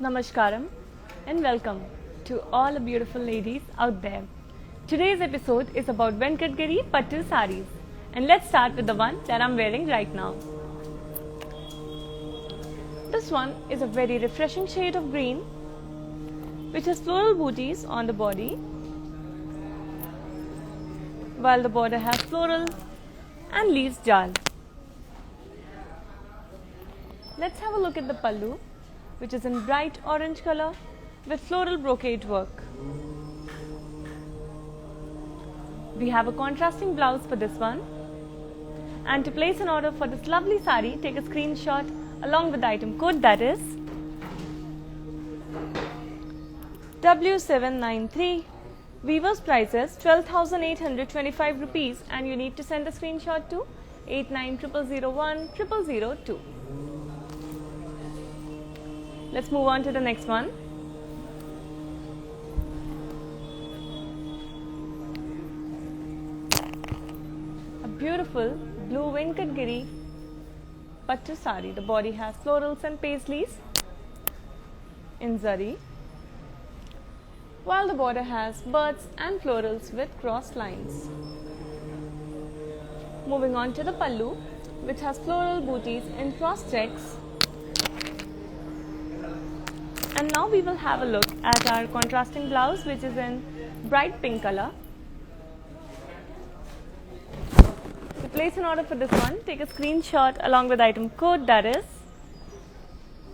Namaskaram and welcome to all the beautiful ladies out there. Today's episode is about Venkatgiri Pattu sarees, and let's start with the one that I'm wearing right now. This one is a very refreshing shade of green which has floral booties on the body, while the border has floral and leaves jal. Let's have a look at the pallu, which is in bright orange color with floral brocade work. We have a contrasting blouse for this one. And to place an order for this lovely sari, take a screenshot along with the item code, that is W793. Weaver's price is 12,825 rupees, and you need to send a screenshot to 8900010002. Let's move on to the next one. A beautiful blue Venkatgiri Pattu sari. The body has florals and paisleys in zari, while the border has birds and florals with crossed lines. Moving on to the pallu, which has floral booties in cross checks. And now we will have a look at our contrasting blouse, which is in bright pink color. To place an order for this one, take a screenshot along with item code, that is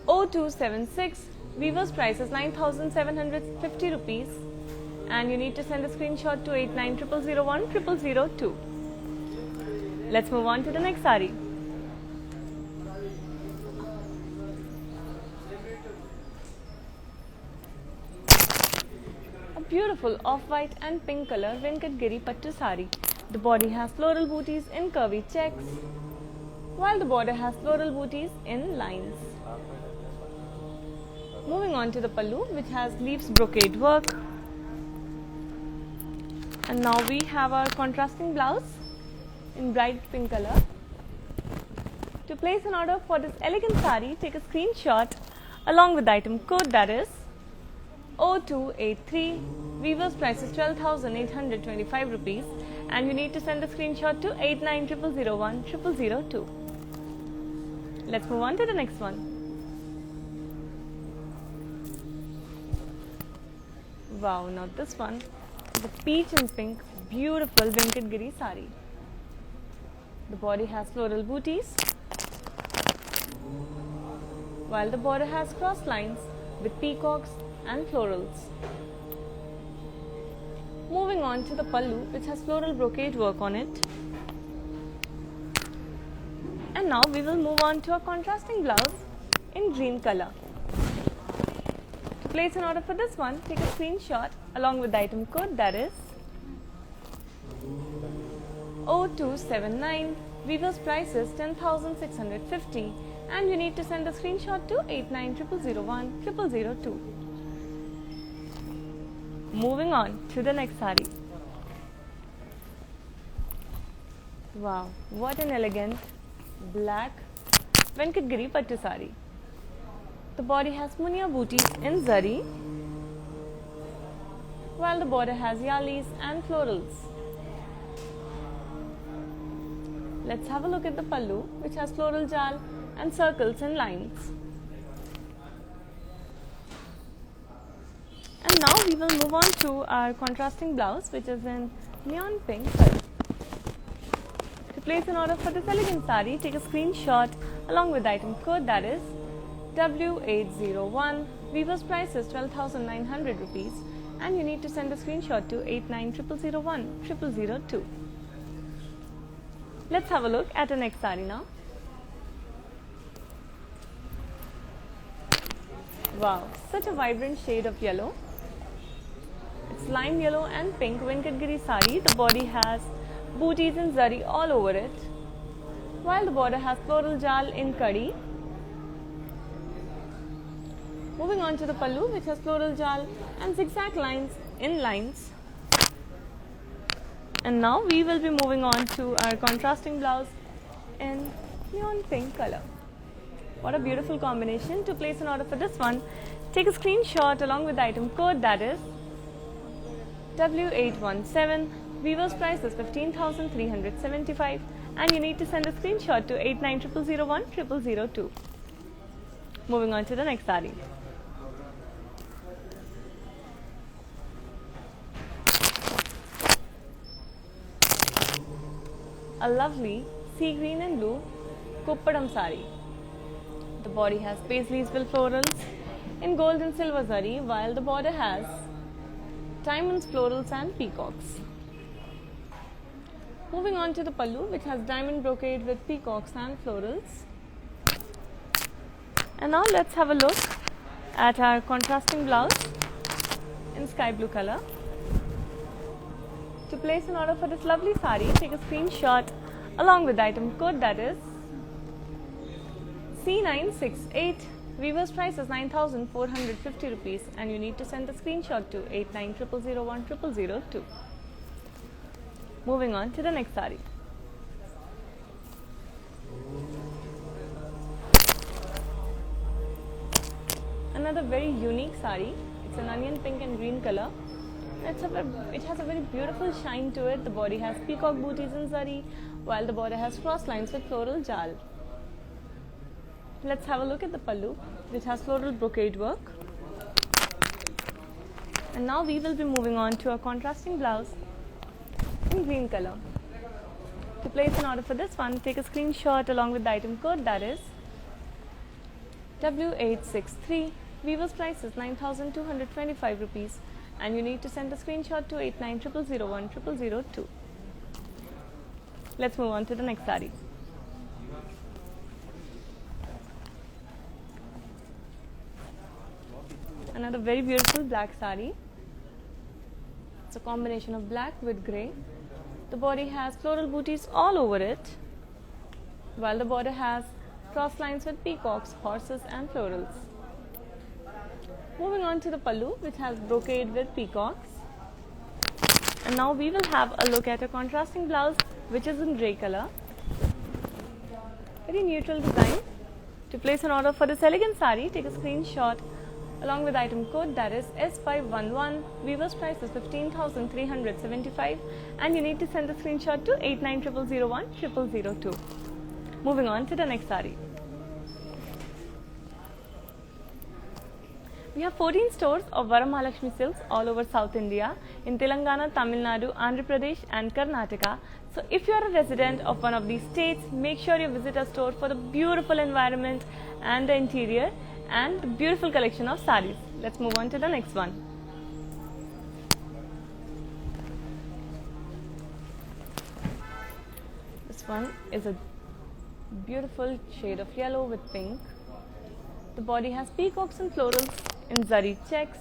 0276. Weaver's price is 9,750 rupees, and you need to send a screenshot to 8900010002. Let's move on to the next sari. Beautiful off-white and pink color Venkatgiri Pattu sari. The body has floral booties in curvy checks, while the border has floral booties in lines. Moving on to the pallu, which has leaves brocade work. And now we have our contrasting blouse in bright pink color. To place an order for this elegant sari, take a screenshot along with the item code, that is 0283. Weaver's price is 12,825 rupees, and you need to send a screenshot to 8900010002. Let's move on to the next one. Wow, now this one is a peach and pink beautiful Venkatgiri sari. The body has floral booties, while the border has cross lines with peacocks and florals. Moving on to the pallu, which has floral brocade work on it. And now we will move on to a contrasting blouse in green color. To place an order for this one, take a screenshot along with the item code, that is 0279. Weaver's price is 10,650, and you need to send a screenshot to 8900010002. Moving on to the next sari. Wow, what an elegant black Venkatgiri Pattu sari. The body has munia booties in zari, while the border has yalis and florals. Let's have a look at the pallu, which has floral jal and circles and lines. And now we will move on to our contrasting blouse, which is in neon pink color. To place an order for this elegant sari, take a screenshot along with the item code, that is W801. Weaver's price is 12,900 rupees, and you need to send a screenshot to 8900010002. Let's have a look at the next sari now. Wow, such a vibrant shade of yellow. It's lime yellow and pink Venkatgiri sari. The body has booties in zari all over it, while the border has floral jal in kadi. Moving on to the pallu, which has floral jal and zigzag lines in lines. And now we will be moving on to our contrasting blouse in neon pink color. What a beautiful combination. To place an order for this one, Take a screenshot along with the item code, that is W817. Weaver's price is 15,375 and you need to send a screenshot to 8900010002. Moving on to the next saree. A lovely sea green and blue Kuppadam saree. The body has paisleys with florals in gold and silver zari, while the border has diamonds, florals and peacocks. Moving on to the pallu, which has diamond brocade with peacocks and florals. And now let's have a look at our contrasting blouse in sky blue color. To place an order for this lovely saree, take a screenshot along with the item code, that is C968. Weaver's price is 9,450 rupees and you need to send the screenshot to 8900010002. Moving on to the next saree. Another very unique saree. It's an onion pink and green color. It has a very beautiful shine to it. The body has peacock booties in zari, while the border has cross lines with floral jal. Let's have a look at the pallu, which has floral brocade work. And now we will be moving on to a contrasting blouse in green color. To place an order for this one, take a screenshot along with the item code, that is W863. Weaver's price is 9,225 rupees and you need to send a screenshot to 8900010002. Let's move on to the next saree. Another very beautiful black saree. It's a combination of black with grey. The body has floral booties all over it, while the border has cross lines with peacocks, horses and florals. Moving on to the pallu, which has brocade with peacocks. And now we will have a look at a contrasting blouse, which is in grey color. Very neutral design. To place an order for this elegant saree, take a screenshot along with item code, that is S511. Weaver's price is 15,375 and you need to send a screenshot to 8900010002. Moving on to the next saree. We have 14 stores of Varamahalakshmi Silks all over South India in Telangana, Tamil Nadu, Andhra Pradesh and Karnataka. So if you are a resident of one of these states, make sure you visit our store for the beautiful environment and the interior and the beautiful collection of sarees. Let's move on to the next one. This one is a beautiful shade of yellow with pink. The body has peacocks and florals in zari checks,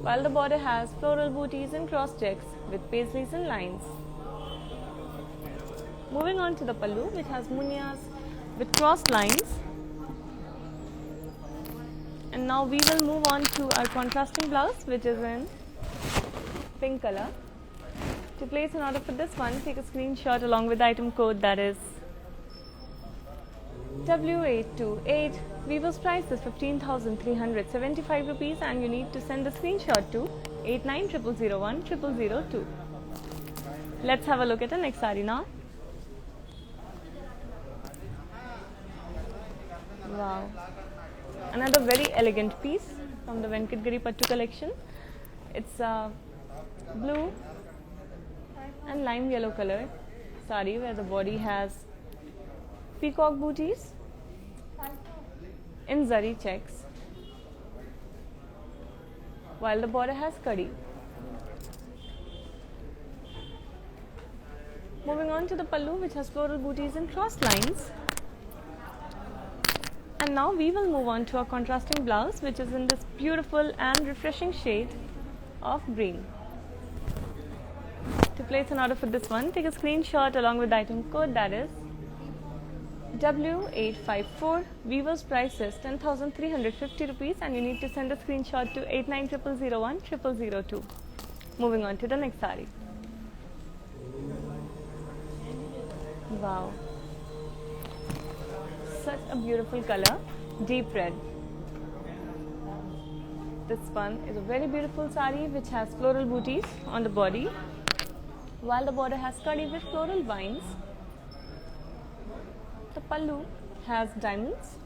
while the border has floral booties and cross checks with paisleys and lines. Moving on to the pallu, which has munyas with crossed lines. And now we will move on to our contrasting blouse, which is in pink color. To place an order for this one, take a screenshot along with the item code, that is W828. Weaver's price is 15,375 rupees and you need to send the screenshot to 8900010002. Let's have a look at the next saree now. Wow. Another very elegant piece from the Venkatgiri Pattu collection. It's blue and lime yellow color saree where the body has peacock booties in zari checks, while the border has kadi. Moving on to the pallu, which has floral booties and cross lines. And now we will move on to a contrasting blouse, which is in this beautiful and refreshing shade of green. To place an order for this one, take a screenshot along with the item code, that is W854. Weaver's price is 10,350 rupees and you need to send a screenshot to 8900010002. Moving on to the next saree. Wow. Such a beautiful color, deep red. this one is a very beautiful sari which has floral booties on the body, while the border has kadi with floral vines. The pallu has diamonds,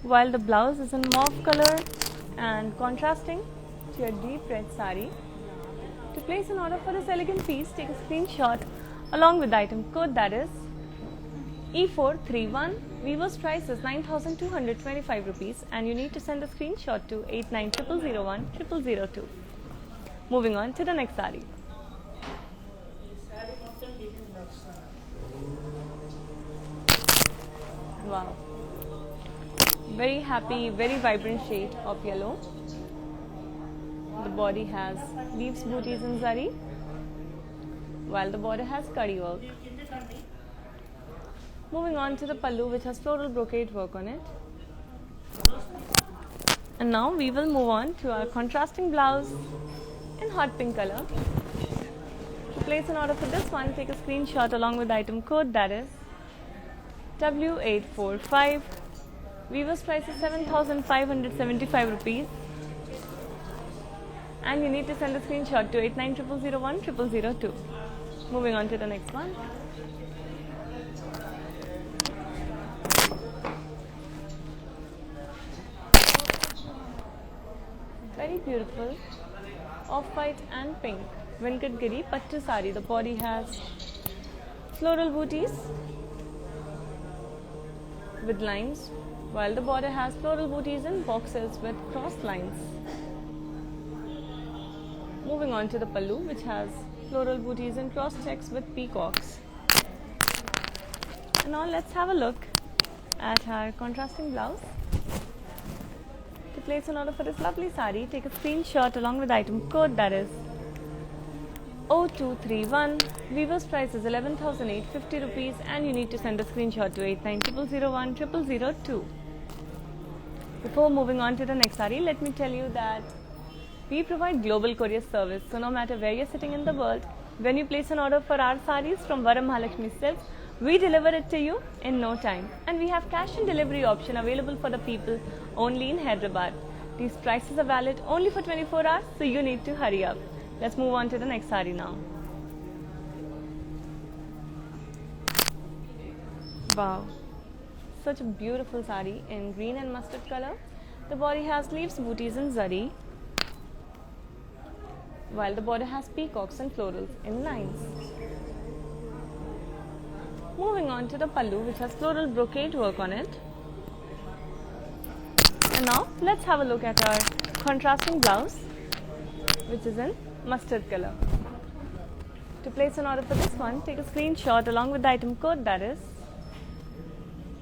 while the blouse is in mauve color and contrasting to your deep red sari. To place an order for this elegant piece, take a screenshot along with the item code, that is E431. Weaver's price is 9,225 rupees and you need to send a screenshot to 8900010002. Moving on to the next sari. Wow. Very happy, very vibrant shade of yellow. The body has leaves, booties and zari, while the border has kadi work. Moving on to the pallu, which has floral brocade work on it. And now we will move on to our contrasting blouse in hot pink color. To place an order for this one, take a screenshot along with the item code, that is W845. Weaver's price is 7,575 rupees. And you need to send a screenshot to 8900010002. Moving on to the next one. Very beautiful off-white and pink Venkatgiri Pattu sari. The body has floral booties with lines, while the border has floral booties and boxes with cross lines. Moving on to the pallu, which has floral booties and cross checks with peacocks. And now let's have a look at our contrasting blouse. To place an order for this lovely sari, take a screenshot along with item code, that is 0231. Weaver's price is 11,850 rupees and you need to send a screenshot to 8900010002. Before moving on to the next sari, let me tell you that we provide global courier service, so no matter where you're sitting in the world, when you place an order for our saris from Varam Mahalakshmi Silks, we deliver it to you in no time. And we have cash and delivery option available for the people only in Hyderabad. These prices are valid only for 24 hours, so you need to hurry up. Let's move on to the next sari now. Wow, such a beautiful sari in green and mustard color. The body has leaves, booties and zari, while the border has peacocks and florals in lines. Moving on to the pallu, which has floral brocade work on it. And now let's have a look at our contrasting blouse, which is in mustard color. To place an order for this one, take a screenshot along with the item code, that is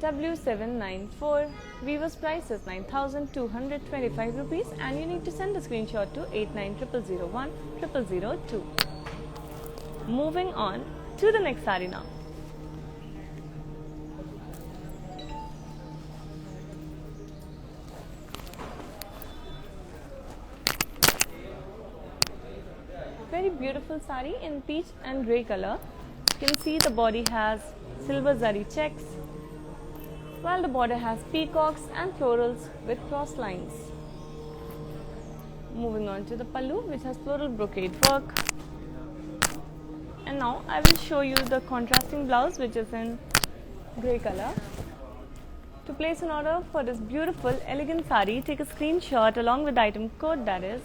W794. Weaver's price is 9,225 rupees and you need to send a screenshot to 8900010002. Moving on to the next sari now. Very beautiful sari in peach and grey color. You can see the body has silver zari checks, while the border has peacocks and florals with cross lines. Moving on to the pallu, which has floral brocade work. And now I will show you the contrasting blouse, which is in grey color. To place an order for this beautiful elegant sari, take a screenshot along with the item code, that is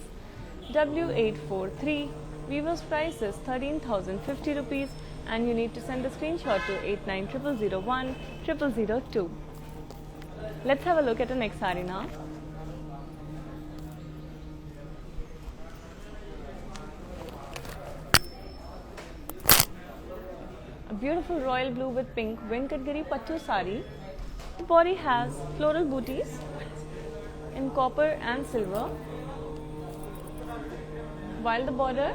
W843. Weaver's price is 13,050 rupees and you need to send a screenshot to 8900010002. Let's have a look at the next sari now. A beautiful royal blue with pink Venkatgiri Pattu sari. The body has floral booties in copper and silver, while the border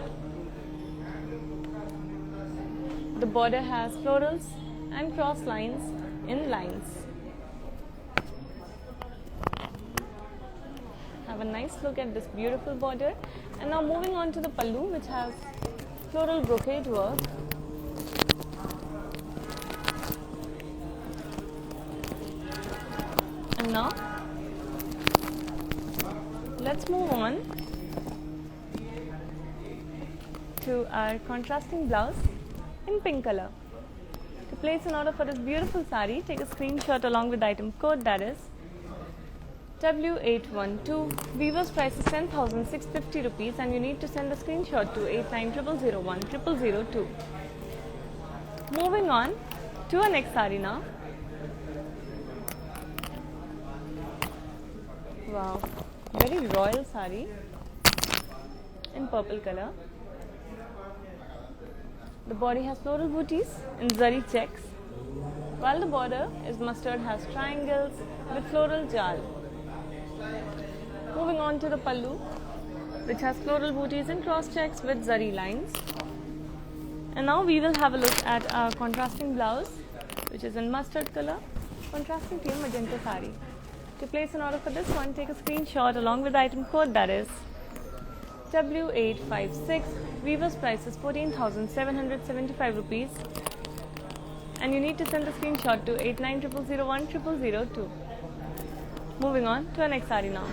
has florals and cross lines in lines. Have a nice look at this beautiful border. And now moving on to the pallu, which has floral brocade work. And now Let's move on to our contrasting blouse in pink color. To place an order for this beautiful sari, take a screenshot along with the item code, that is W812. Weaver's price is 10,650 rupees and you need to send a screenshot to 8900010002. Moving on to our next sari now. Wow, very royal sari in purple color. The body has floral booties in zari checks, while the border is mustard has triangles with floral jal. Moving on to the pallu, which has floral booties and cross checks with zari lines. And now we will have a look at our contrasting blouse, which is in mustard color, contrasting to magenta sari. To place an order for this one, take a screenshot along with the item code, that is W856. Weaver's price is 14,775 rupees and you need to send a screenshot to 8900010002. Moving on to our next sari now.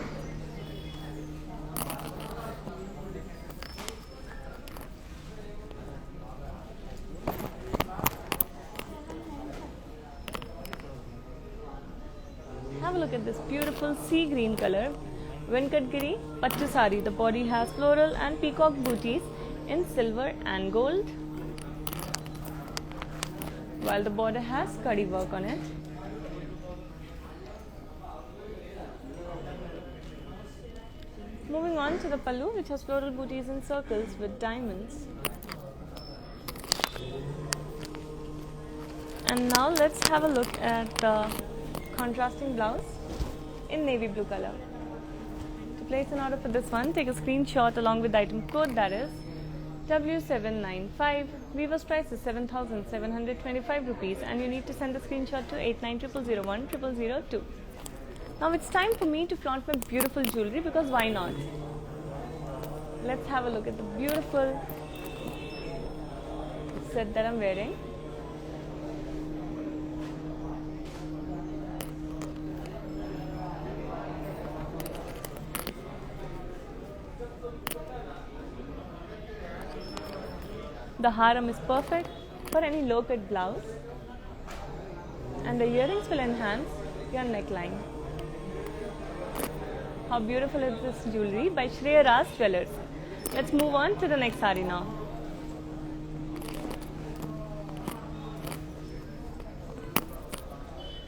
Have a look at this beautiful sea green color Venkatgiri Pattu sari. The body has floral and peacock booties in silver and gold, while the border has kadi work on it. Moving on to the pallu, which has floral booties in circles with diamonds. And now let's have a look at the contrasting blouse in navy blue color. To place an order for this one, take a screenshot along with the item code, that is W795. Weaver's price is 7,725 rupees and you need to send a screenshot to 8900010002. Now it's time for me to flaunt my beautiful jewelry, because why not? Let's have a look at the beautiful set that I'm wearing. The haram is perfect for any low-cut blouse and the earrings will enhance your neckline. How beautiful is this jewelry by Shreya Raj Jewellers. Let's move on to the next sari now.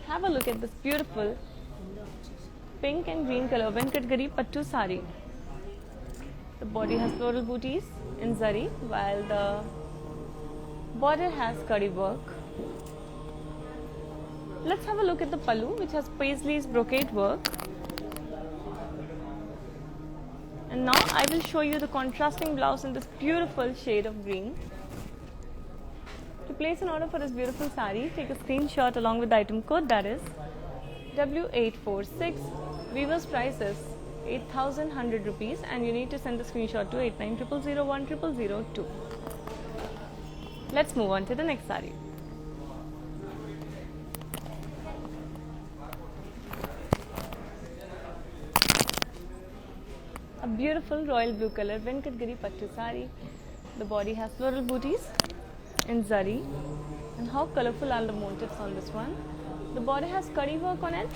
Have a look at this beautiful pink and green color Venkatgiri Pattu sari. The body has floral booties in zari, while the border has kadi work. Let's have a look at the pallu, which has Paisley's brocade work. And now I will show you the contrasting blouse in this beautiful shade of green. To place an order for this beautiful sari, take a screenshot along with the item code, that is W846. Weaver's price is 8,100 rupees and you need to send the screenshot to 8900010002. Let's move on to the next sari. A beautiful royal blue color Venkatgiri Pattu sari. The body has floral booties in zari. And how colorful are the motifs on this one. The body has kadi work on it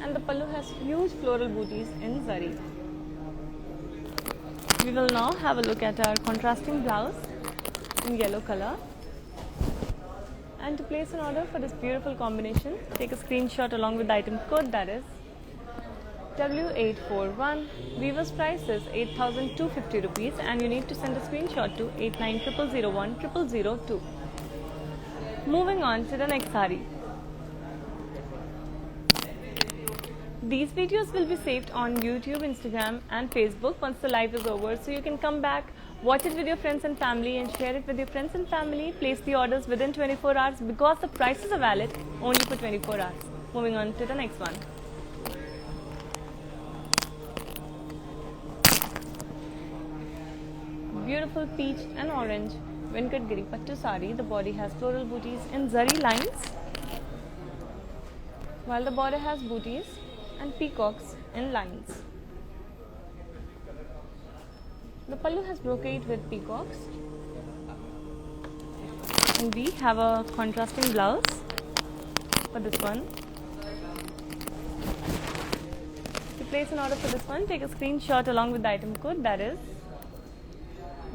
and the pallu has huge floral booties in zari. We will now have a look at our contrasting blouse in yellow color. And to place an order for this beautiful combination, take a screenshot along with the item code, that is W841. Weaver's price is 8,250 rupees and you need to send a screenshot to 8900010002. Moving on to the next sari. These videos will be saved on YouTube, Instagram and Facebook once the live is over, so you can come back, watch it with your friends and family and share it with your friends and family. Place the orders within 24 hours because the prices are valid only for 24 hours. Moving on to the next one. Beautiful peach and orange Venkatgiri Pattu sari. The body has floral booties in zari lines, while the border has booties and peacocks in lines. The pallu has brocade with peacocks, and we have a contrasting blouse for this one. To place an order for this one, take a screenshot along with the item code, that is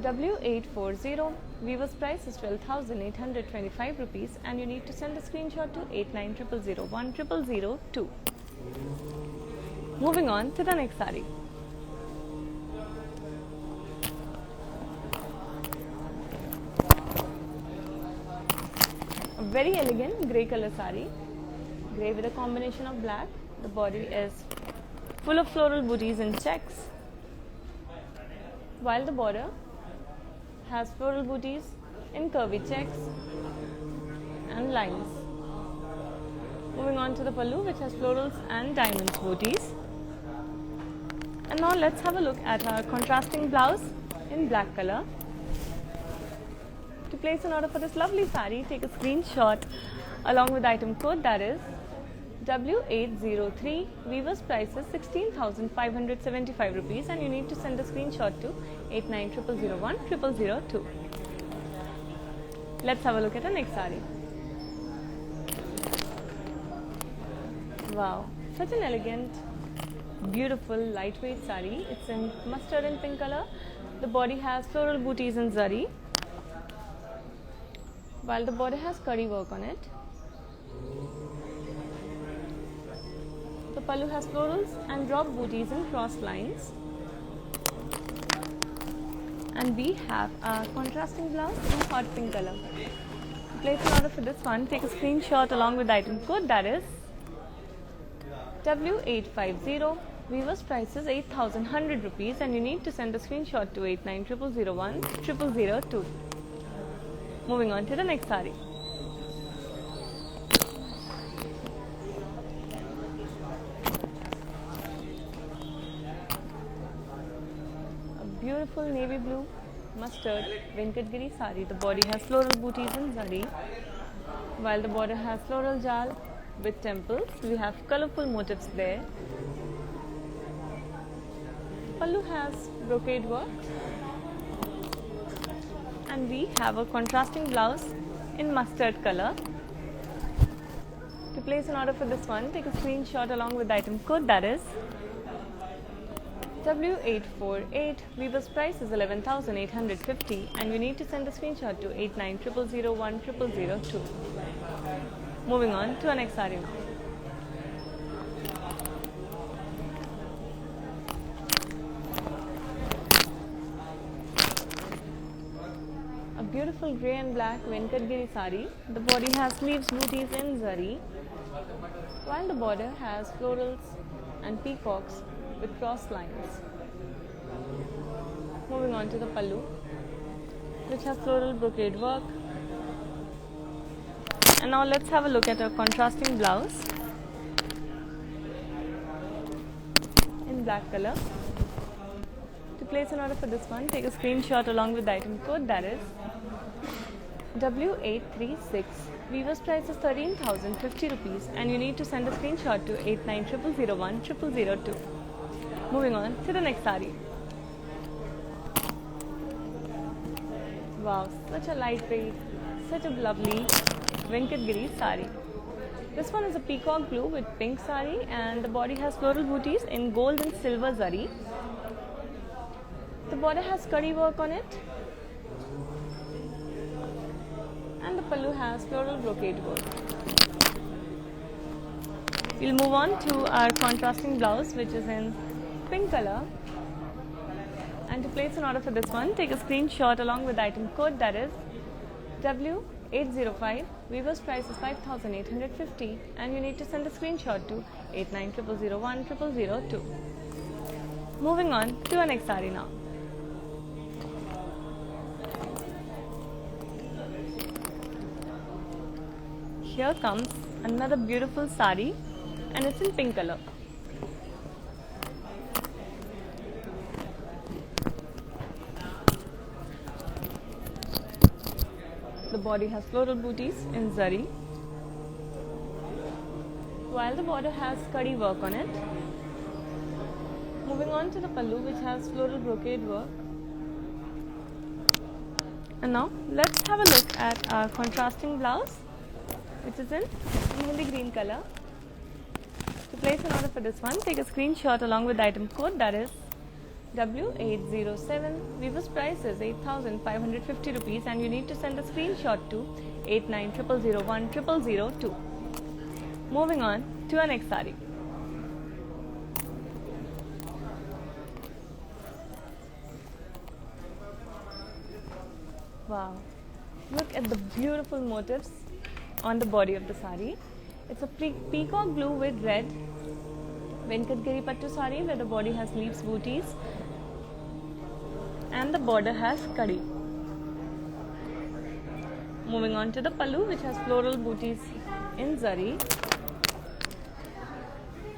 W840. Weaver's price is 12,825 rupees, and you need to send a screenshot to 8900010002. Moving on to the next saree. A very elegant grey color saree, grey with a combination of black. The body is full of floral booties in checks, while the border has floral booties in curvy checks and lines. Moving on to the pallu, which has florals and diamonds booties. And now let's have a look at our contrasting blouse in black color. To place an order for this lovely saree, take a screenshot along with the item code, that is W803. Weaver's price is 16,575 rupees, and you need to send a screenshot to 8900010002. Let's have a look at the next saree. Wow, such an elegant, beautiful, lightweight saree. It's in mustard and pink color. The body has floral booties in zari, while the border has curry work on it. The pallu has florals and drop booties in cross lines. And we have a contrasting blouse in hot pink color. To place an order for this one, take a screenshot along with the item code, that is W850. Weaver's price is 8,100 rupees, and you need to send a screenshot to 8900010002. Moving on to the next saree. Beautiful navy blue mustard Venkatgiri saree. The body has floral booties in zari, while the border has floral jal with temples. We have colorful motifs there. Pallu has brocade work, and we have a contrasting blouse in mustard color. To place an order for this one, take a screenshot along with the item code, that is W848. Weaver's price is 11,850, and you need to send a screenshot to 8900010002. Moving on to our next saree now. A beautiful grey and black Venkatgiri saree. The body has sleeves booties in zari, while the border has florals and peacocks with cross lines. Moving on to the pallu, which has floral brocade work. And now let's have a look at a contrasting blouse in black color. To place an order for this one, take a screenshot along with the item code, that is W836. Weaver's price is 13,050 rupees, and you need to send a screenshot to 8900010002. Moving on to the next saree. Wow, such a lightweight, such a lovely Venkatgiri saree. This one is a peacock blue with pink saree, and the body has floral booties in gold and silver zari. The border has curry work on it, and the pallu has floral brocade work. We'll move on to our contrasting blouse, which is in pink color. And to place an order for this one, take a screenshot along with the item code, that is W805. Weaver's price is 5,850, and you need to send a screenshot to 8900010002. Moving on to our next saree now. Here comes another beautiful saree, and it's in pink color. The body has floral booties in zari, while the border has curry work on it. Moving on to the pallu, which has floral brocade work, And now let's have a look at our contrasting blouse, which is in mehendi green color. To place an order for this one, take a screenshot along with the item code, that is W807. Weaver's price is 8,550 rupees, and you need to send a screenshot to 8900010002. Moving on to our next saree. Wow, look at the beautiful motifs on the body of the saree. It's a peacock blue with red Venkatgiri Pattu saree, where the body has leaves booties and the border has kadi. Moving on to the pallu, which has floral booties in zari.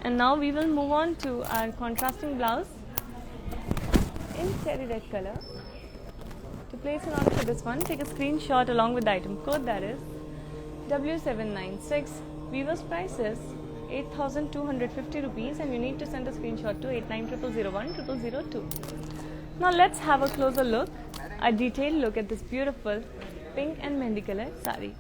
And now we will move on to our contrasting blouse in cherry red color. To place an order for this one, take a screenshot along with the item code, that is W796. Weaver's price is 8,250 rupees, and you need to send a screenshot to 8900010002. Now let's have a closer look, a detailed look at this beautiful pink and mehendi color saree.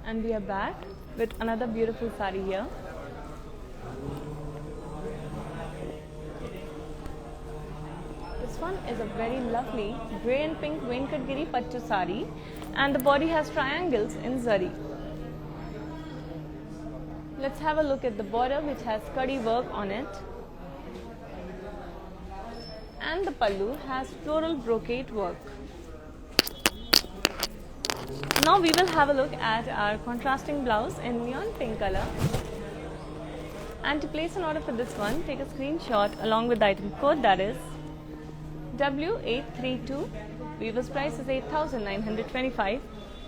And we are back with another beautiful saree here. This one is a very lovely grey and pink Venkatgiri Pattu saree, and the body has triangles in zari. Let's have a look at the border, which has kadi work on it, and the pallu has floral brocade work. Now we will have a look at our contrasting blouse in neon pink color. And to place an order for this one, take a screenshot along with the item code, that is W832. Weaver's price is 8,925,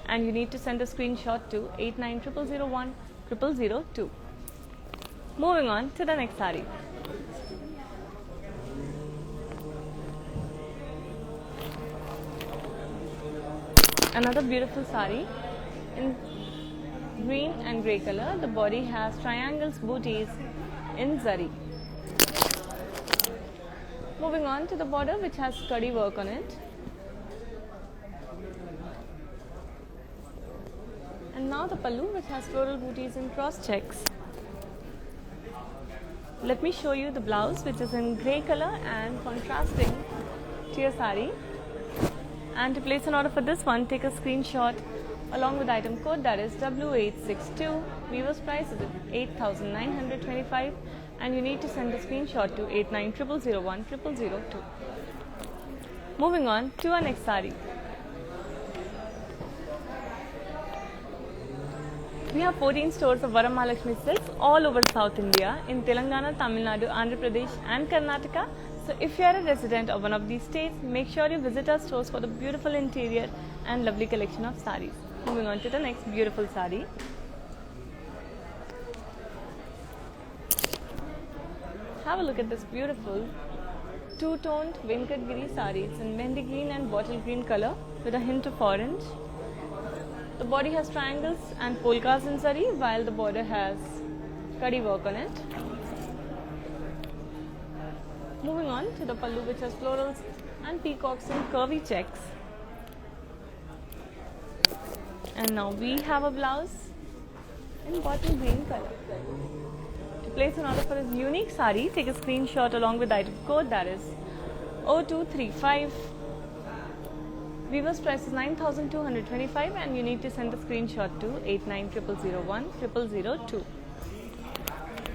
and you need to send a screenshot to 8900010002. Moving on to the next saree. Another beautiful saree in green and grey color. The body has triangles booties in zari. Moving on to the border, which has kadi work on it. And now the pallu, which has floral booties in cross checks. Let me show you the blouse, which is in grey color and contrasting to your saree. And to place an order for this one, take a screenshot along with the item code, that is W862. Weaver's price is 8,925, and you need to send a screenshot to 8900010002. Moving on to our next saree. We have 14 stores of Varamahalakshmi Silks all over South India, in Telangana, Tamil Nadu, Andhra Pradesh and Karnataka. So if you are a resident of one of these states, make sure you visit our stores for the beautiful interior and lovely collection of sarees. Moving on to the next beautiful saree. Have a look at this beautiful two-toned Venkatgiri saree. It's in mehendi green and bottle green color with a hint of orange. The body has triangles and polkas in zari, while the border has kadi work on it. Moving on to the pallu, which has florals and peacocks in curvy checks. And now we have a blouse in bottle green color. To place an order for this unique sari, take a screenshot along with the item code, that is 0235. Weaver's price is 9,225 and you need to send the screenshot to 890001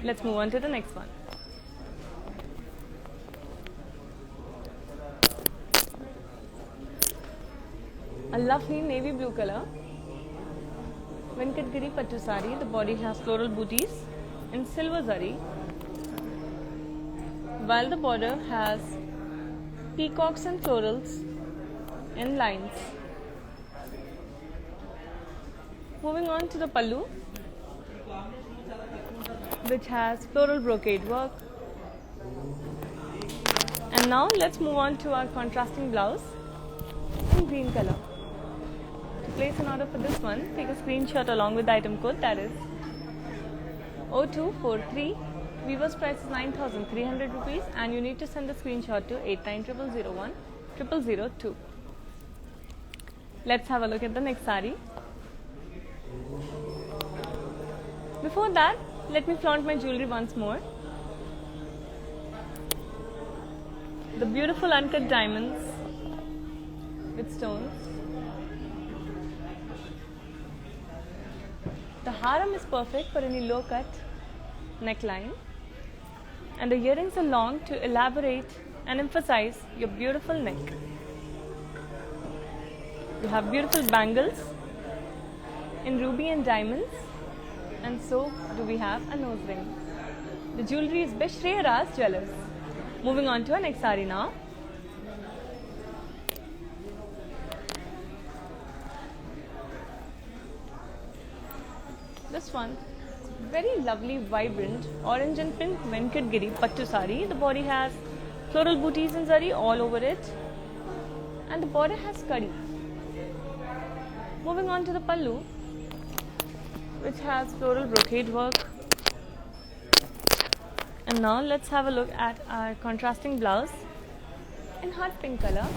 Let's move on to the next one. A lovely navy blue color Venkatgiri Pattu sari. The body has floral booties in silver zari, while the border has peacocks and florals in lines. Moving on to the pallu, which has floral brocade work. And now let's move on to our contrasting blouse in green color. To place an order for this one, take a screenshot along with the item code, that is 0243. Weaver's price is 9,300 rupees and you need to send the screenshot to 890001 Let's have a look at the next sari. Before that, let me flaunt my jewelry once more. The beautiful uncut diamonds with stones. The haram is perfect for any low cut neckline, and the earrings are long to elaborate and emphasize your beautiful neck. You have beautiful bangles in ruby and diamonds, and so do we have a nose ring. The jewelry is by Shreya Raj Jewellers. Moving on to our next sari now. This one, very lovely, vibrant orange and pink Venkatgiri Pattu sari. The body has floral booties and zari all over it, and the border has kadi. Moving on to the pallu, which has floral brocade work. And now let's have a look at our contrasting blouse in hot pink color.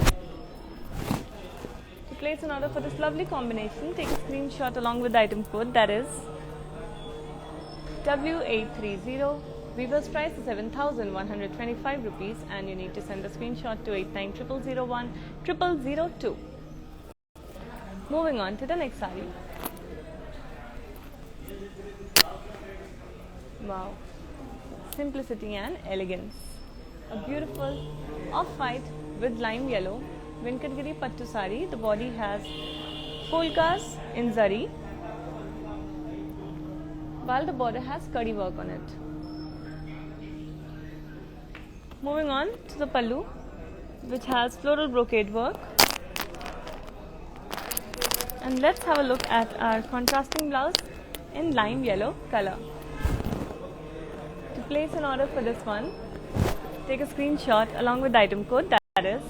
To place an order for this lovely combination, take a screenshot along with the item code, that is W830. Weaver's price is 7,125 rupees and you need to send the screenshot to 890001 Moving on to the next sari. Wow, simplicity and elegance. A beautiful off-white with lime yellow Venkatgiri Pattu sari. The body has polkas in zari, while the border has kadi work on it. Moving on to the pallu, which has floral brocade work. And let's have a look at our contrasting blouse in lime yellow color. To place an order for this one, take a screenshot along with the item code, that is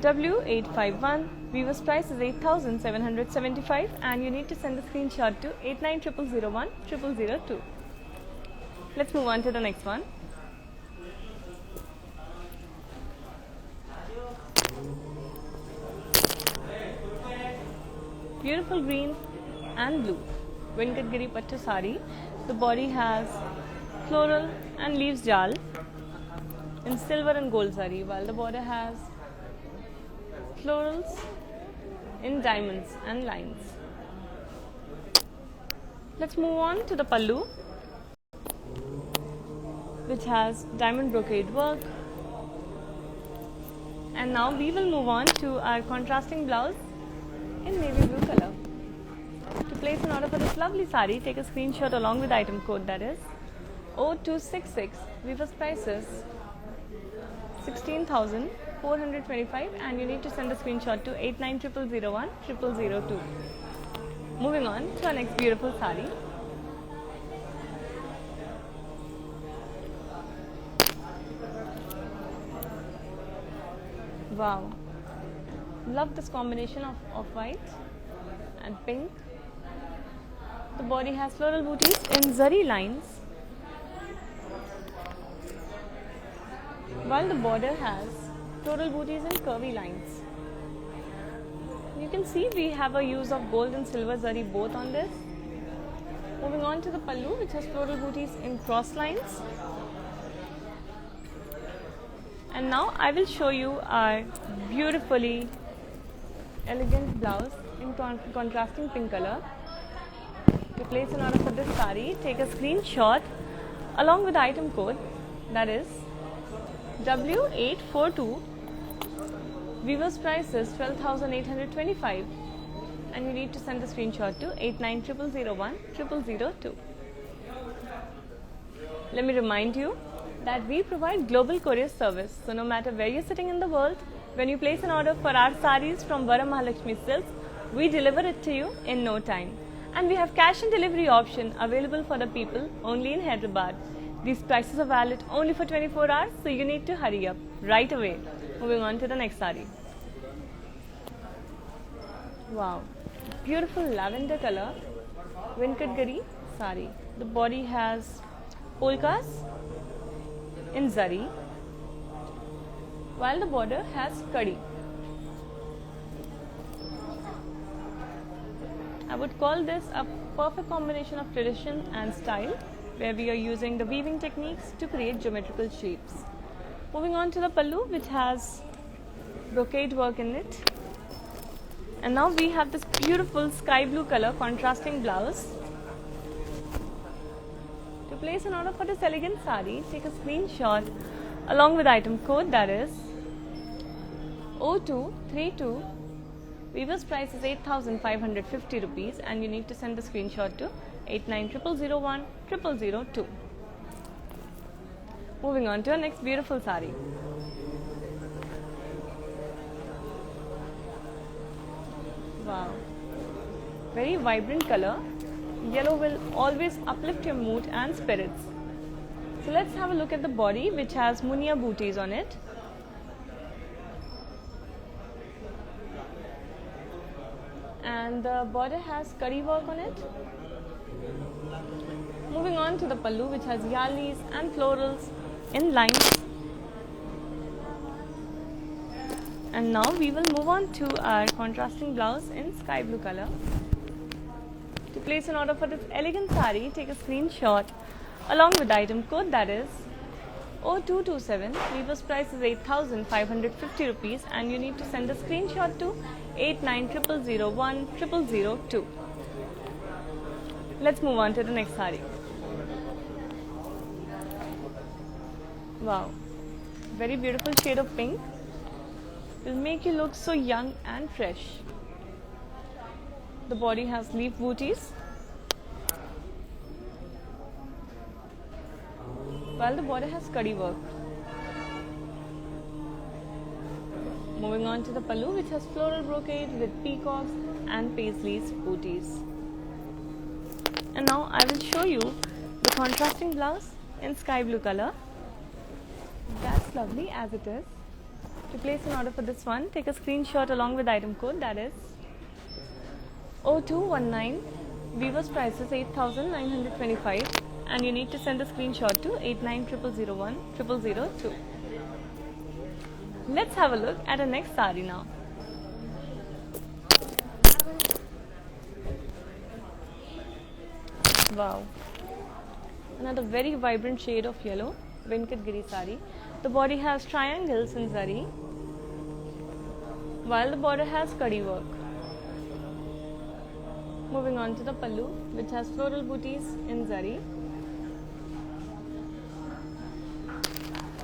W851. Weaver's price is 8,775 and you need to send the screenshot to 890001 Let's move on to the next one. Beautiful green and blue Venkatgiri Pattu sari. The body has floral and leaves jal in silver and gold zari, while the border has florals in diamonds and lines. Let's move on to the pallu, which has diamond brocade work. And now we will move on to our contrasting blouse in navy blue color. To place an order for this lovely sari, take a screenshot along with the item code, that is 0266. Weaver's price is 16,425 and you need to send a screenshot to 890001 Moving on to our next beautiful sari. Wow, love this combination of white and pink. The body has floral booties in zari lines, while the border has floral booties and curvy lines. You can see we have a use of gold and silver zari both on this. Moving on to the pallu, which has floral booties in cross lines. And now I will show you our beautifully elegant blouse in contrasting pink color. To place an order for this saree, take a screenshot along with the item code, that is W842. Weaver's price is 12,825, and you need to send the screenshot to 8900010002. Let me remind you that we provide global courier service, so no matter where you're sitting in the world, when you place an order for our sarees from Vara Mahalakshmi Silks, we deliver it to you in no time. And we have cash and delivery option available for the people only in Hyderabad. These prices are valid only for 24 hours, so you need to hurry up right away. Moving on to the next saree. Wow, beautiful lavender color Venkatgiri saree. The body has polkas in zari, while the border has kadi. I would call this a perfect combination of tradition and style, where we are using the weaving techniques to create geometrical shapes. Moving on to the pallu, which has brocade work in it. And now we have this beautiful sky blue color contrasting blouse. To place an order for this elegant saree, take a screenshot along with item code, that is 0232. Weaver's price is 8,550 rupees, and you need to send the screenshot to 8900010002. Moving on to our next beautiful saree. Wow, very vibrant color. Yellow will always uplift your mood and spirits. So let's have a look at the body, which has munia booties on it. And the border has kadi work on it. Moving on to the pallu, which has yalis and florals in lines. And now we will move on to our contrasting blouse in sky blue color. To place an order for this elegant saree, take a screenshot along with the item code, that is 0227. Weaver's price is 8,550 rupees, and you need to send a screenshot to 8900010002. Let's move on to the next saree. Wow, very beautiful shade of pink. Will make you look so young and fresh. The body has leaf booties, while the border has kadi work. Moving on to the pallu, which has floral brocade with peacocks and paisleys booties. And now I will show you the contrasting blouse in sky blue color. That's lovely as it is. To place an order for this one, take a screenshot along with item code, that is 0219. Weaver's price is 8,925, and you need to send a screenshot to 8900010002. Let's have a look at the next saree now. Wow, another very vibrant shade of yellow Venkatgiri saree. The body has triangles in zari, while the border has kadi work. Moving on to the pallu, which has floral booties in zari.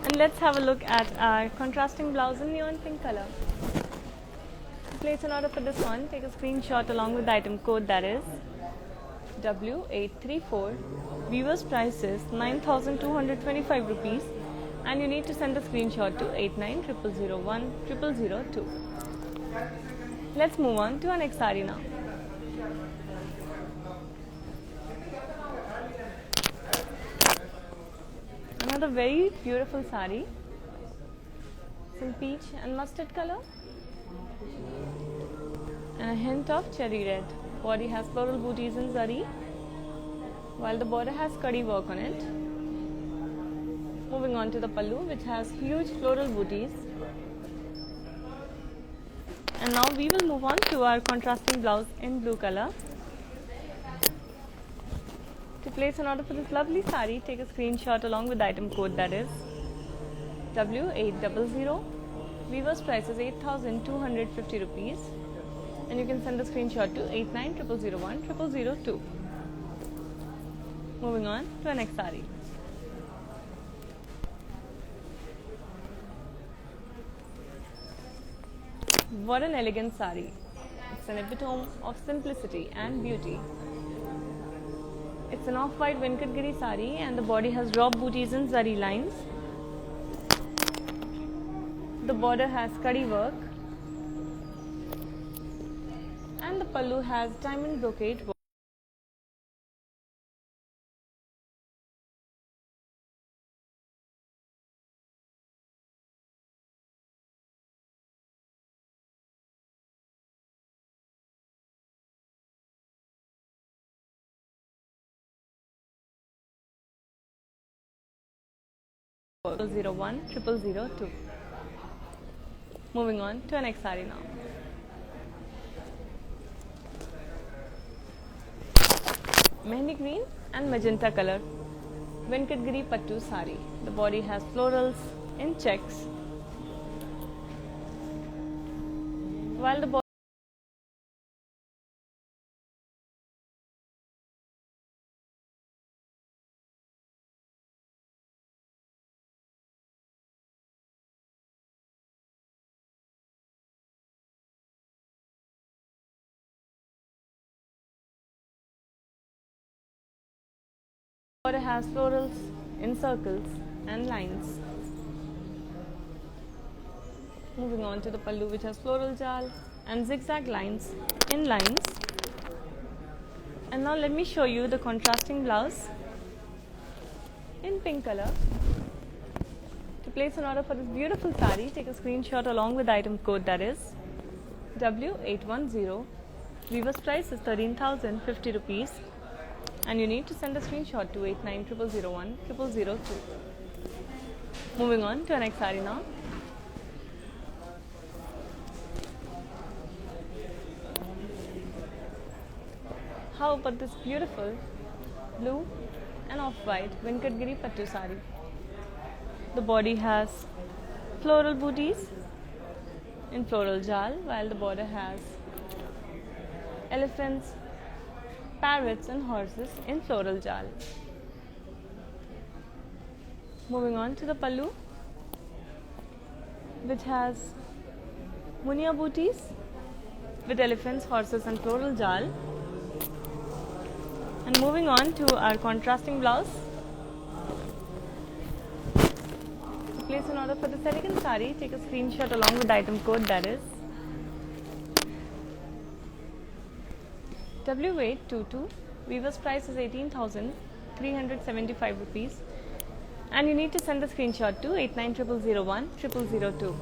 And let's have a look at our contrasting blouse in neon pink color. To place an order for this one, take a screenshot along with the item code, that is W834. Weaver's price is 9,225 rupees, and you need to send a screenshot to 8900010002. Let's move on to our next saree now. Another very beautiful saree. It's in peach and mustard color, and a hint of cherry red. Body has floral booties in zari, while the border has kadi work on it. Moving Moving on to the pallu, which has huge floral booties. And now we will move on to our contrasting blouse in blue color. To place an order for this lovely sari, take a screenshot along with the item code, that is W800. Weaver's price is 8,250 rupees, and you can send a screenshot to 8900010002. Moving on to our next sari. What an elegant sari. It's an epitome of simplicity and beauty. It's an off-white Venkatgiri sari and the body has drop booties and zari lines. The border has kadi work and the pallu has diamond brocade work. .001 .002. Moving on to our next sari now. Mehendi green and magenta color Venkatgiri Pattu sari. The body has florals in checks, while the border has florals in circles and lines. Moving on to the pallu, which has floral jal and zigzag lines in lines. And now let me show you the contrasting blouse in pink color. To place an order for this beautiful sari, take a screenshot along with the item code, that is W810. Weaver's price is 13,050 rupees, and you need to send a screenshot to 8900010002. Moving on to our next sari now. How about this beautiful blue and off-white Venkatgiri Pattu sari? The body has floral booties in floral jal, while the border has elephants, parrots and horses in floral jal. Moving on to the pallu, which has munia booties with elephants, horses and floral jal. And moving on to our contrasting blouse. To place an order for this elegant sari, take a screenshot along with the item code, that is W822. Weaver's price is 18,375 rupees, and you need to send the screenshot to 8900010002.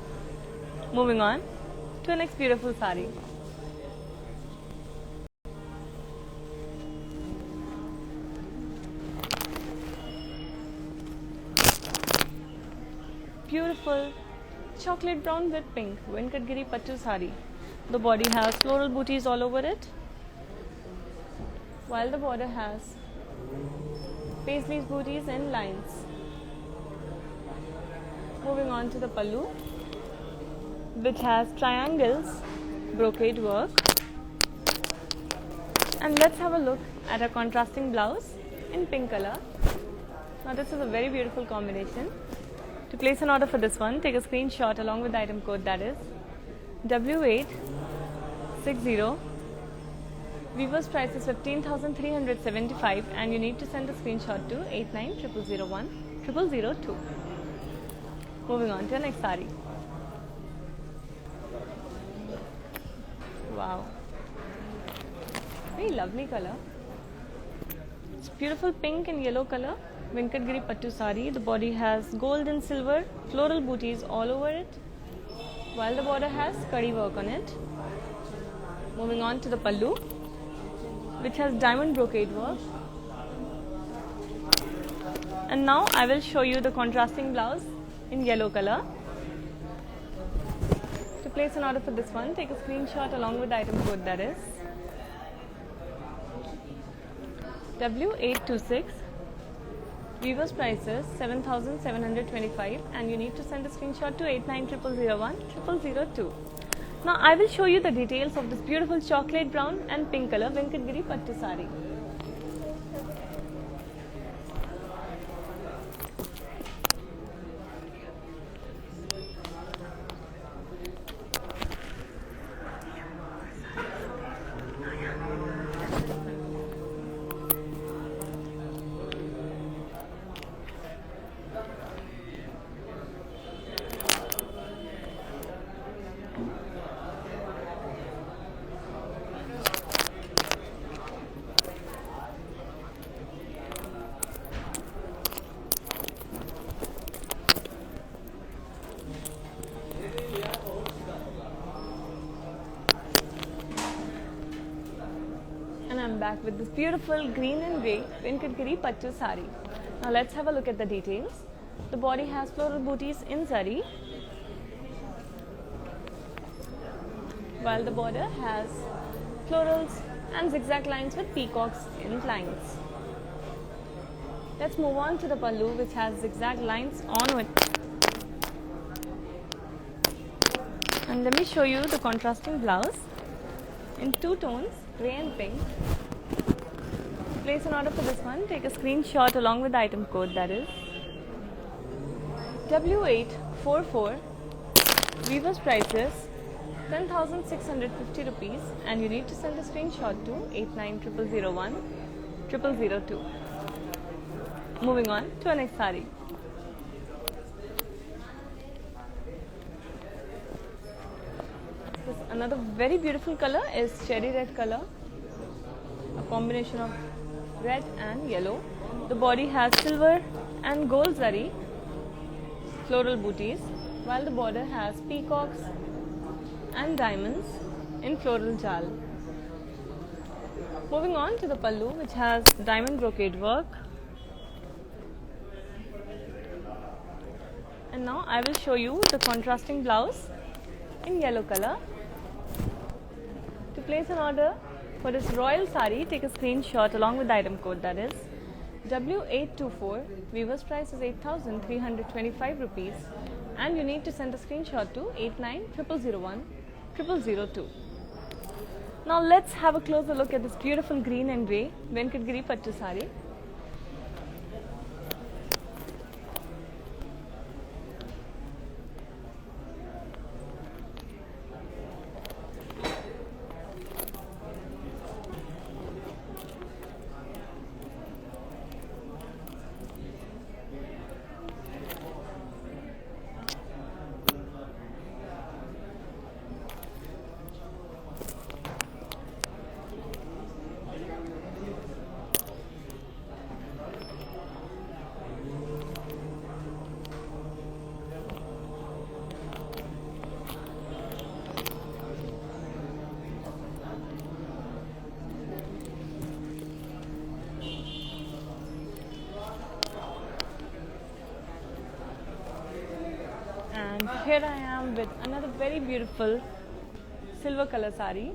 Moving on to our next beautiful sari. Beautiful chocolate brown with pink Venkatgiri Pattu sari. The body has floral booties all over it, while the border has paisley booties and lines. Moving on to the pallu, which has triangles, brocade work. And let's have a look at a contrasting blouse in pink color. Now this is a very beautiful combination. To place an order for this one, take a screenshot along with the item code, that is W860. Weaver's price is 15,375, and you need to send a screenshot to 8900010002. Moving on to our next sari. Wow, very lovely color. It's beautiful pink and yellow color Venkatgiri Pattu sari. The body has gold and silver floral booties all over it, while the border has kadi work on it. Moving on to the pallu, which has diamond brocade work. And now I will show you the contrasting blouse in yellow color. To place an order for this one, take a screenshot along with the item code, that is W826. Weaver's price is 7,725 and you need to send a screenshot to 890001 Now I will show you the details of this beautiful chocolate brown and pink color Venkatgiri Pattu sari. And I'm back with this beautiful green and grey Venkatgiri Pattu sari. Now let's have a look at the details. The body has floral booties in zari, while the border has florals and zigzag lines with peacocks in lines. Let's move on to the pallu, which has zigzag lines on it. And let me show you the contrasting blouse in two tones, grey and pink. To place an order for this one, take a screenshot along with the item code, that is W844. Weaver's price is 10,650 rupees and you need to send a screenshot to 890001 Moving on to our next sari. Another very beautiful color is cherry red color, a combination of red and yellow. The body has silver and gold zari floral booties, while the border has peacocks and diamonds in floral jal. Moving on to the pallu, which has diamond brocade work. And now I will show you the contrasting blouse in yellow color. To place an order for this royal sari, take a screenshot along with the item code, that is W824. Weaver's price is 8,325 rupees and you need to send a screenshot to 890001 Now let's have a closer look at this beautiful green and grey Venkatgiri Pattu sari. And here I am with another very beautiful silver color sari.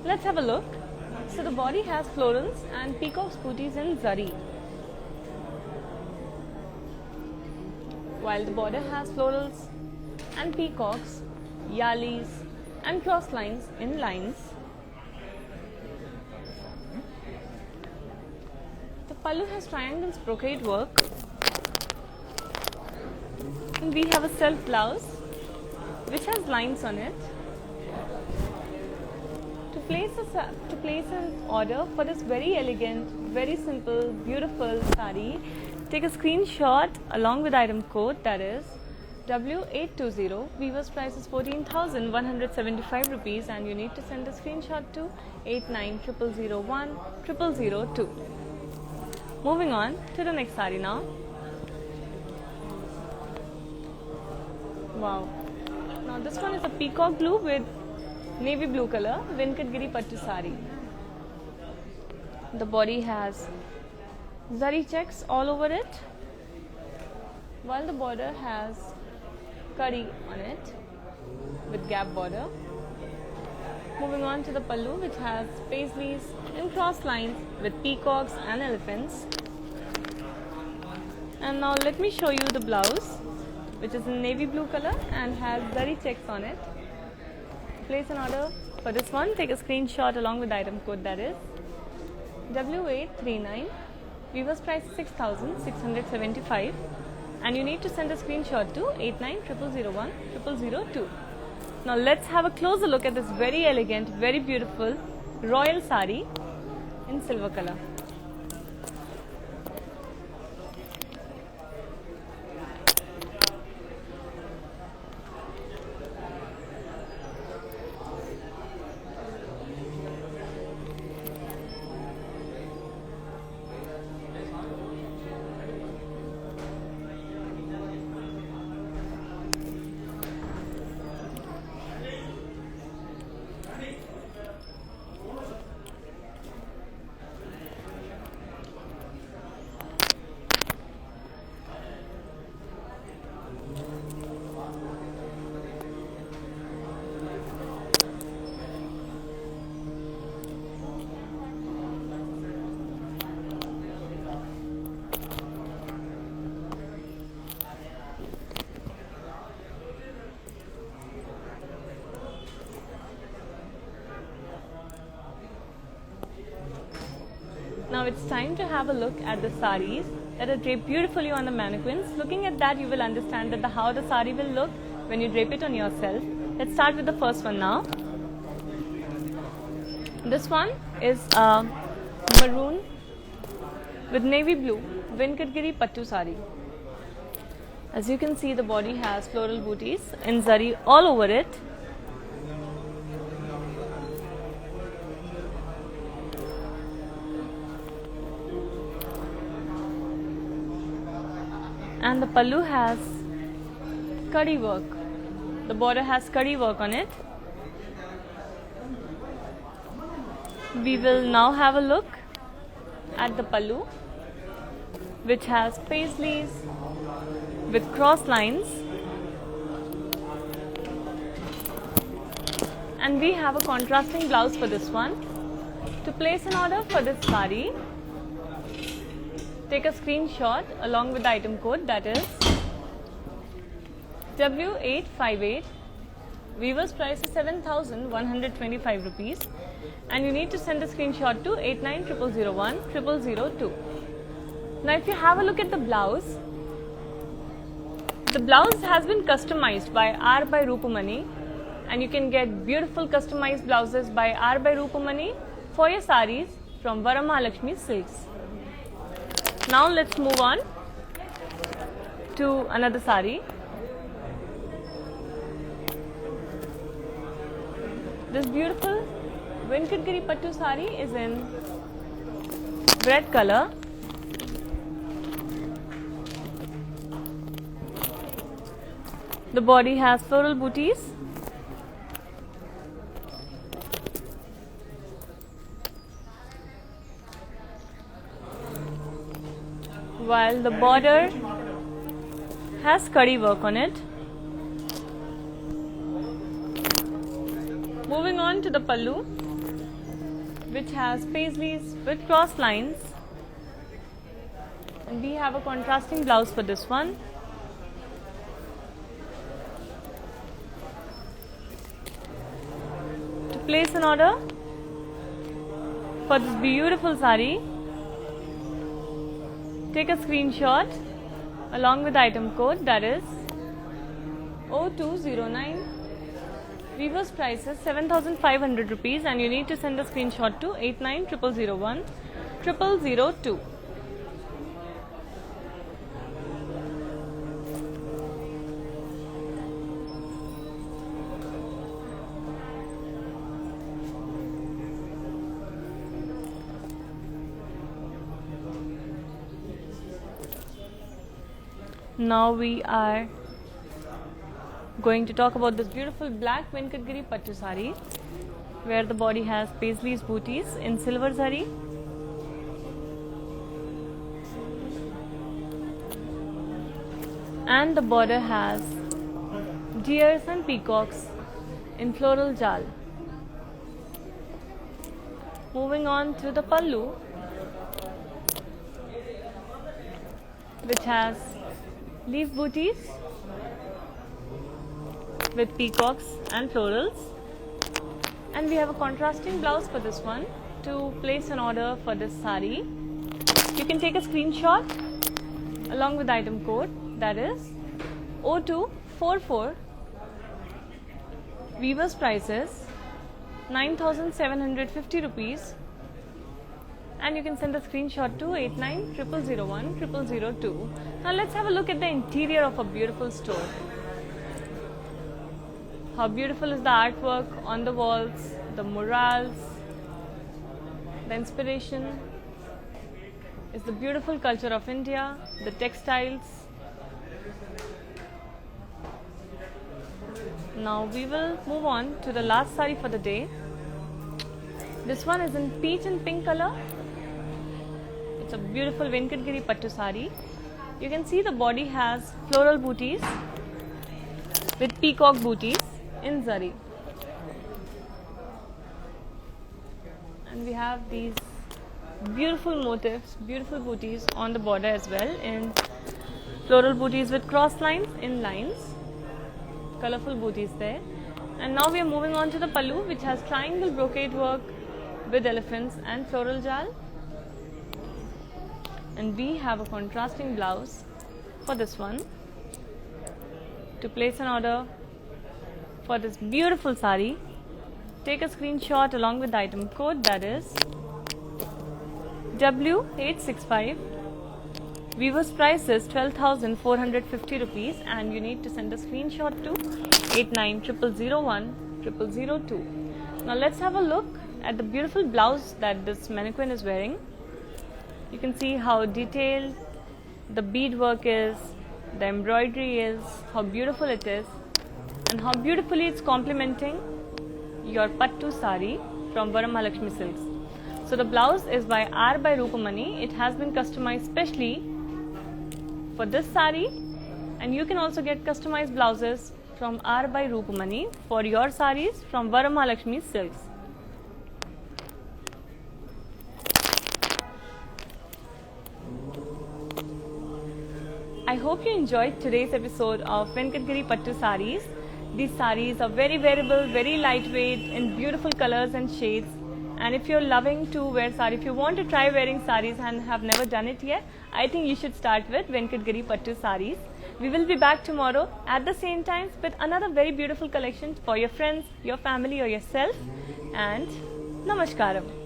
Let's have a look. So the body has florals and peacock's booties in zari, while the border has florals and peacocks, yalis and cross lines in lines. The pallu has triangles brocade work. And we have a self blouse which has lines on it. To place an order for this very elegant, very simple, beautiful sari, take a screenshot along with item code, that is W820. Weaver's price is 14,175 rupees and you need to send a screenshot to 890001 Moving on to the next sari now. Wow. Now this one is a peacock blue with navy blue color Venkatgiri Pattu sari. The body has zari checks all over it, while the border has curry on it with gap border. Moving on to the pallu, which has paisleys and cross lines with peacocks and elephants. And now let me show you the blouse, which is in navy blue color and has zari checks on it. Place an order for this one. Take a screenshot along with the item code, that is W839. Weaver's price is 6,675, and you need to send a screenshot to 8900010002. Now let's have a closer look at this very elegant, very beautiful royal sari in silver color. Now it's time to have a look at the saris that are draped beautifully on the mannequins. Looking at that, you will understand that how the sari will look when you drape it on yourself. Let's start with the first one now. This one is maroon with navy blue Venkatgiri Pattu sari. As you can see, the body has floral booties in zari all over it. And the pallu has curry work. The border has curry work on it. We will now have a look at the pallu, which has paisleys with cross lines. And we have a contrasting blouse for this one. To place an order for this sari, take a screenshot along with the item code, that is W858. Weaver's price is 7,125 rupees, and you need to send a screenshot to 8900010002. Now if you have a look at the blouse has been customized by R by Rupamani, and you can get beautiful customized blouses by R by Rupamani for your saris from Varamahalakshmi Silks. Now let's move on to another sari. This beautiful Venkatgiri Pattu sari is in red color. The body has floral booties. While the border has curry work on it. Moving on to the pallu, which has paisleys with cross lines, and we have a contrasting blouse for this one. To place an order for this beautiful sari, take a screenshot along with the item code, that is 0209. Weaver's price is 7,500 rupees, and you need to send a screenshot to 8900010002. Now we are going to talk about this beautiful black Venkatgiri Pattu sari, where the body has paisleys booties in silver zari. and the border has deers and peacocks in floral jal. Moving on to the pallu, which has leaf booties with peacocks and florals, and we have a contrasting blouse for this one. To place an order for this sari, you can take a screenshot along with the item code, that is 0244. Weaver's prices 9,750 rupees, and you can send a screenshot to 8900010002. Now let's have a look at the interior of a beautiful store. How beautiful is the artwork on the walls, the murals, the inspiration is the beautiful culture of India, the textiles. Now we will move on to the last sari for the day. This one is in peach and pink color. It's a beautiful Venkatgiri Pattu sari. You can see the body has floral booties with peacock booties in zari. And we have these beautiful motifs, beautiful booties on the border as well, in floral booties with cross lines in lines. Colorful booties there. And now we are moving on to the pallu, which has triangle brocade work with elephants and floral jal, and we have a contrasting blouse for this one. To place an order for this beautiful sari, take a screenshot along with the item code, that is W865. Weaver's price is 12,450 rupees, and you need to send a screenshot to 8900010002. Now let's have a look at the beautiful blouse that this mannequin is wearing. You can see how detailed the beadwork is, the embroidery is, how beautiful it is, and how beautifully it's complementing your Pattu sari from Varamahalakshmi Silks. So the blouse is by R by Rupamani. It has been customized specially for this sari, and you can also get customized blouses from R by Rupamani for your saris from Varamahalakshmi Silks. I hope you enjoyed today's episode of Venkatgiri Pattu saris. These saris are very wearable, very lightweight, in beautiful colors and shades. And if you're loving to wear sari, if you want to try wearing saris and have never done it yet, I think you should start with Venkatgiri Pattu saris. We will be back tomorrow at the same time with another very beautiful collection for your friends, your family or yourself. And Namaskaram.